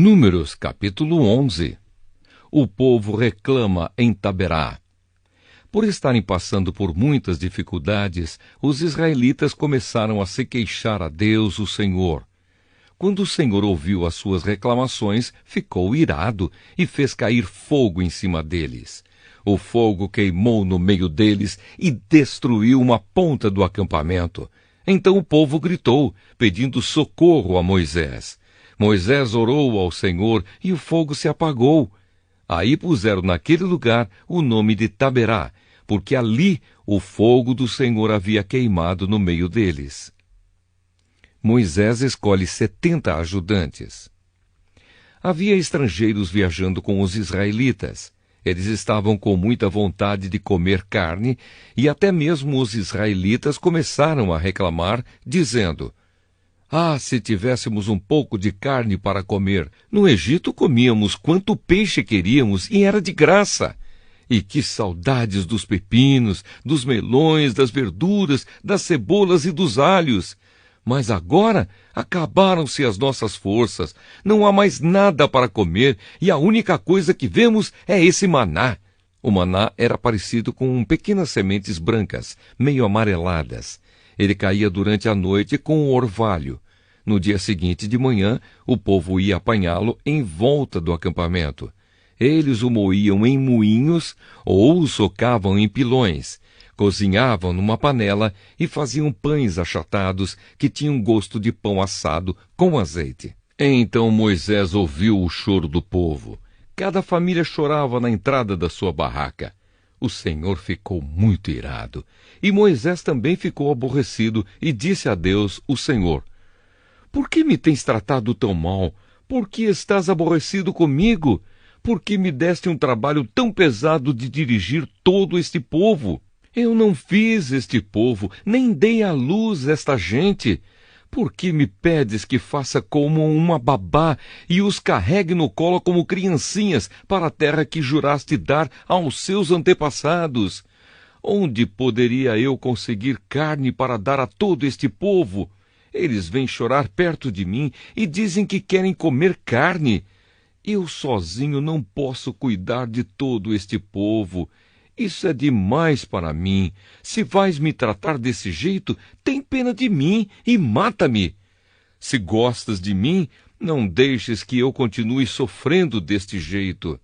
Números, capítulo 11. O povo reclama em Taberá. Por estarem passando por muitas dificuldades, os israelitas começaram a se queixar a Deus, o Senhor. Quando o Senhor ouviu as suas reclamações, ficou irado e fez cair fogo em cima deles. O fogo queimou no meio deles e destruiu uma ponta do acampamento. Então o povo gritou, pedindo socorro a Moisés. Moisés orou ao Senhor e o fogo se apagou. Aí puseram naquele lugar o nome de Taberá, porque ali o fogo do Senhor havia queimado no meio deles. Moisés escolhe 70 ajudantes. Havia estrangeiros viajando com os israelitas. Eles estavam com muita vontade de comer carne, e até mesmo os israelitas começaram a reclamar, dizendo: "Ah, se tivéssemos um pouco de carne para comer! No Egito comíamos quanto peixe queríamos e era de graça. E que saudades dos pepinos, dos melões, das verduras, das cebolas e dos alhos! Mas agora acabaram-se as nossas forças, não há mais nada para comer e a única coisa que vemos é esse maná." O maná era parecido com pequenas sementes brancas, meio amareladas. Ele caía durante a noite com o orvalho. No dia seguinte de manhã, o povo ia apanhá-lo em volta do acampamento. Eles o moíam em moinhos ou o socavam em pilões. Cozinhavam numa panela e faziam pães achatados que tinham gosto de pão assado com azeite. Então Moisés ouviu o choro do povo. Cada família chorava na entrada da sua barraca. O Senhor ficou muito irado. E Moisés também ficou aborrecido e disse a Deus, o Senhor: "Por que me tens tratado tão mal? Por que estás aborrecido comigo? Por que me deste um trabalho tão pesado de dirigir todo este povo? Eu não fiz este povo, nem dei à luz esta gente. Por que me pedes que faça como uma babá e os carregue no colo como criancinhas para a terra que juraste dar aos seus antepassados? Onde poderia eu conseguir carne para dar a todo este povo? Eles vêm chorar perto de mim e dizem que querem comer carne. Eu sozinho não posso cuidar de todo este povo. Isso é demais para mim. Se vais me tratar desse jeito, tem pena de mim e mata-me. Se gostas de mim, não deixes que eu continue sofrendo deste jeito."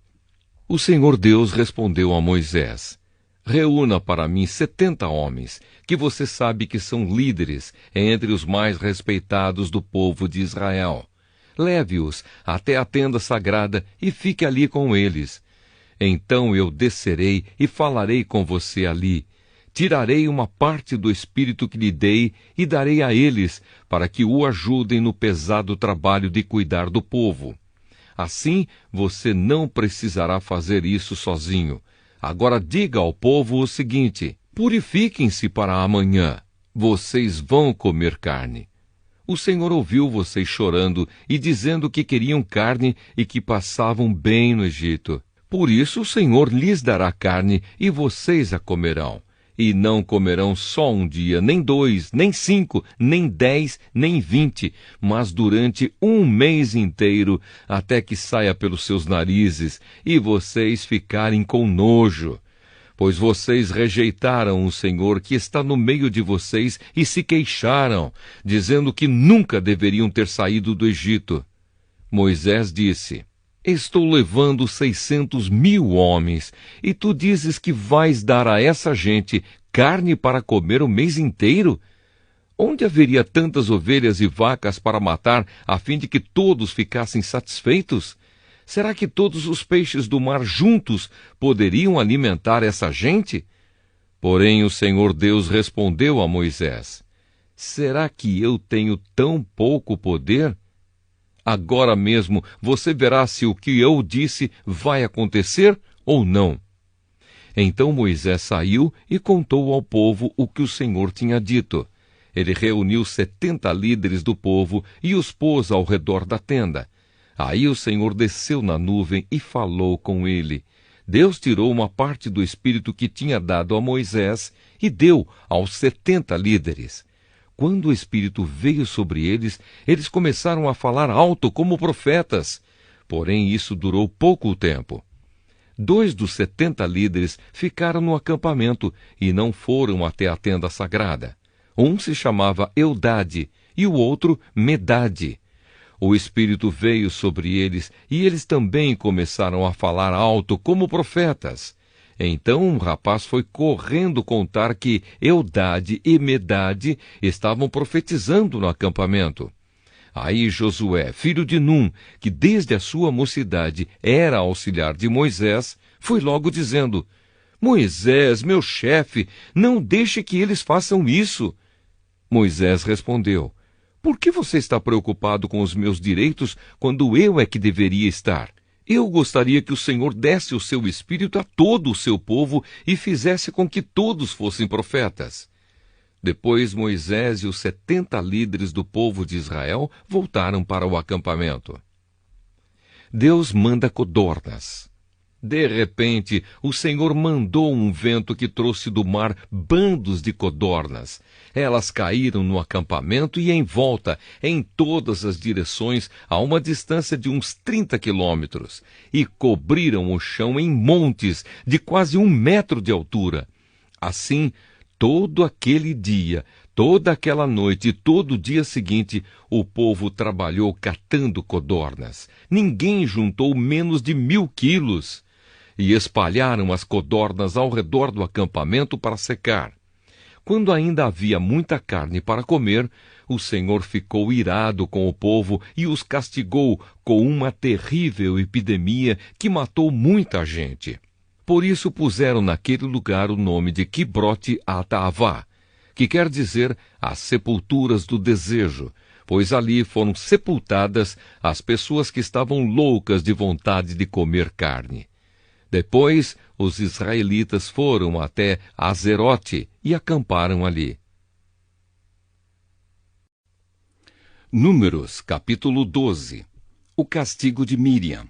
O Senhor Deus respondeu a Moisés: "Reúna para mim 70 homens, que você sabe que são líderes entre os mais respeitados do povo de Israel. Leve-os até a tenda sagrada e fique ali com eles. Então eu descerei e falarei com você ali. Tirarei uma parte do espírito que lhe dei e darei a eles, para que o ajudem no pesado trabalho de cuidar do povo. Assim você não precisará fazer isso sozinho. Agora diga ao povo o seguinte: purifiquem-se para amanhã. Vocês vão comer carne." O Senhor ouviu vocês chorando e dizendo que queriam carne e que passavam bem no Egito. Por isso o Senhor lhes dará carne e vocês a comerão. E não comerão só um dia, nem 2, nem 5, nem 10, nem 20, mas durante um mês inteiro, até que saia pelos seus narizes e vocês ficarem com nojo. Pois vocês rejeitaram o Senhor que está no meio de vocês e se queixaram, dizendo que nunca deveriam ter saído do Egito. Moisés disse: "Estou levando 600.000 homens, e tu dizes que vais dar a essa gente carne para comer o mês inteiro? Onde haveria tantas ovelhas e vacas para matar, a fim de que todos ficassem satisfeitos? Será que todos os peixes do mar juntos poderiam alimentar essa gente?" Porém o Senhor Deus respondeu a Moisés: "Será que eu tenho tão pouco poder? Agora mesmo você verá se o que eu disse vai acontecer ou não." Então Moisés saiu e contou ao povo o que o Senhor tinha dito. Ele reuniu 70 líderes do povo e os pôs ao redor da tenda. Aí o Senhor desceu na nuvem e falou com ele. Deus tirou uma parte do espírito que tinha dado a Moisés e deu aos 70 líderes. Quando o Espírito veio sobre eles, eles começaram a falar alto como profetas. Porém, isso durou pouco tempo. 2 dos 70 líderes ficaram no acampamento e não foram até a tenda sagrada. Um se chamava Eldade e o outro Medade. O Espírito veio sobre eles e eles também começaram a falar alto como profetas. Então um rapaz foi correndo contar que Eldade e Medade estavam profetizando no acampamento. Aí Josué, filho de Num, que desde a sua mocidade era auxiliar de Moisés, foi logo dizendo: Moisés, meu chefe, não deixe que eles façam isso. Moisés respondeu: Por que você está preocupado com os meus direitos quando eu é que deveria estar? Eu gostaria que o Senhor desse o seu espírito a todo o seu povo e fizesse com que todos fossem profetas. Depois Moisés e os 70 líderes do povo de Israel voltaram para o acampamento. Deus manda codornas. De repente, o Senhor mandou um vento que trouxe do mar bandos de codornas. Elas caíram no acampamento e em volta, em todas as direções, a uma distância de uns 30 quilômetros, e cobriram o chão em montes de quase 1 metro de altura. Assim, todo aquele dia, toda aquela noite e todo o dia seguinte, o povo trabalhou catando codornas. Ninguém juntou menos de 1.000 quilos. E espalharam as codornas ao redor do acampamento para secar. Quando ainda havia muita carne para comer, o Senhor ficou irado com o povo e os castigou com uma terrível epidemia que matou muita gente. Por isso puseram naquele lugar o nome de Quibrote Ataavá, que quer dizer as sepulturas do desejo, pois ali foram sepultadas as pessoas que estavam loucas de vontade de comer carne. Depois, os israelitas foram até Azerote e acamparam ali. Números, capítulo 12. O castigo de Míriam.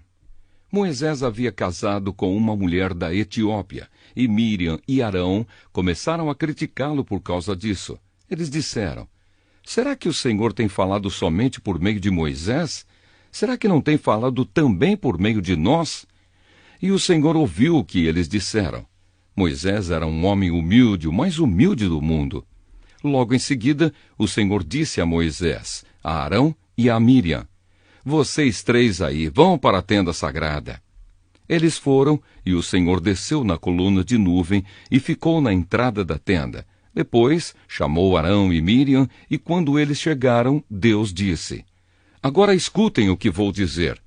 Moisés havia casado com uma mulher da Etiópia, e Míriam e Arão começaram a criticá-lo por causa disso. Eles disseram: Será que o Senhor tem falado somente por meio de Moisés? Será que não tem falado também por meio de nós? E o Senhor ouviu o que eles disseram. Moisés era um homem humilde, o mais humilde do mundo. Logo em seguida, o Senhor disse a Moisés, a Arão e a Míriam: Vocês 3 aí, vão para a tenda sagrada. Eles foram, e o Senhor desceu na coluna de nuvem e ficou na entrada da tenda. Depois, chamou Arão e Míriam, e quando eles chegaram, Deus disse: Agora escutem o que vou dizer.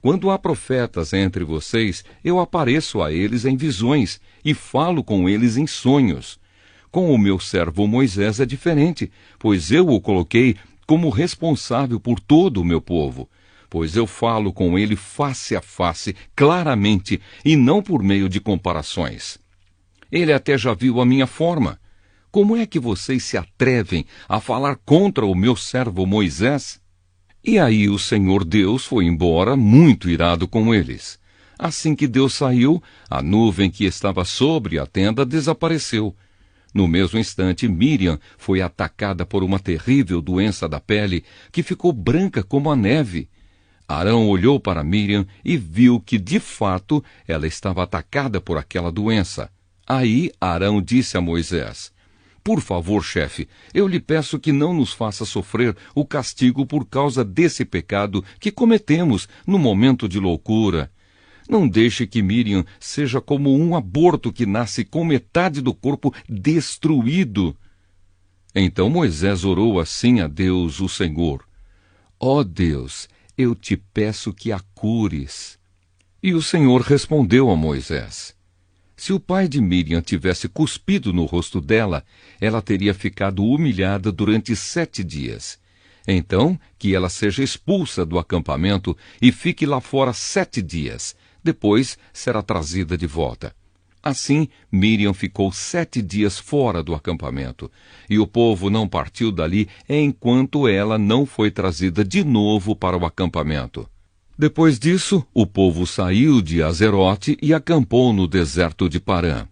Quando há profetas entre vocês, eu apareço a eles em visões e falo com eles em sonhos. Com o meu servo Moisés é diferente, pois eu o coloquei como responsável por todo o meu povo. Pois eu falo com ele face a face, claramente, e não por meio de comparações. Ele até já viu a minha forma. Como é que vocês se atrevem a falar contra o meu servo Moisés? E aí o Senhor Deus foi embora, muito irado com eles. Assim que Deus saiu, a nuvem que estava sobre a tenda desapareceu. No mesmo instante, Míriam foi atacada por uma terrível doença da pele, que ficou branca como a neve. Arão olhou para Míriam e viu que, de fato, ela estava atacada por aquela doença. Aí Arão disse a Moisés: Por favor, chefe, eu lhe peço que não nos faça sofrer o castigo por causa desse pecado que cometemos no momento de loucura. Não deixe que Míriam seja como um aborto que nasce com metade do corpo destruído. Então Moisés orou assim a Deus, o Senhor: Ó Deus, eu te peço que a cures. E o Senhor respondeu a Moisés: Se o pai de Míriam tivesse cuspido no rosto dela, ela teria ficado humilhada durante 7 dias. Então, que ela seja expulsa do acampamento e fique lá fora 7 dias. Depois será trazida de volta. Assim, Míriam ficou 7 dias fora do acampamento, e o povo não partiu dali enquanto ela não foi trazida de novo para o acampamento. Depois disso, o povo saiu de Azerote e acampou no deserto de Parã.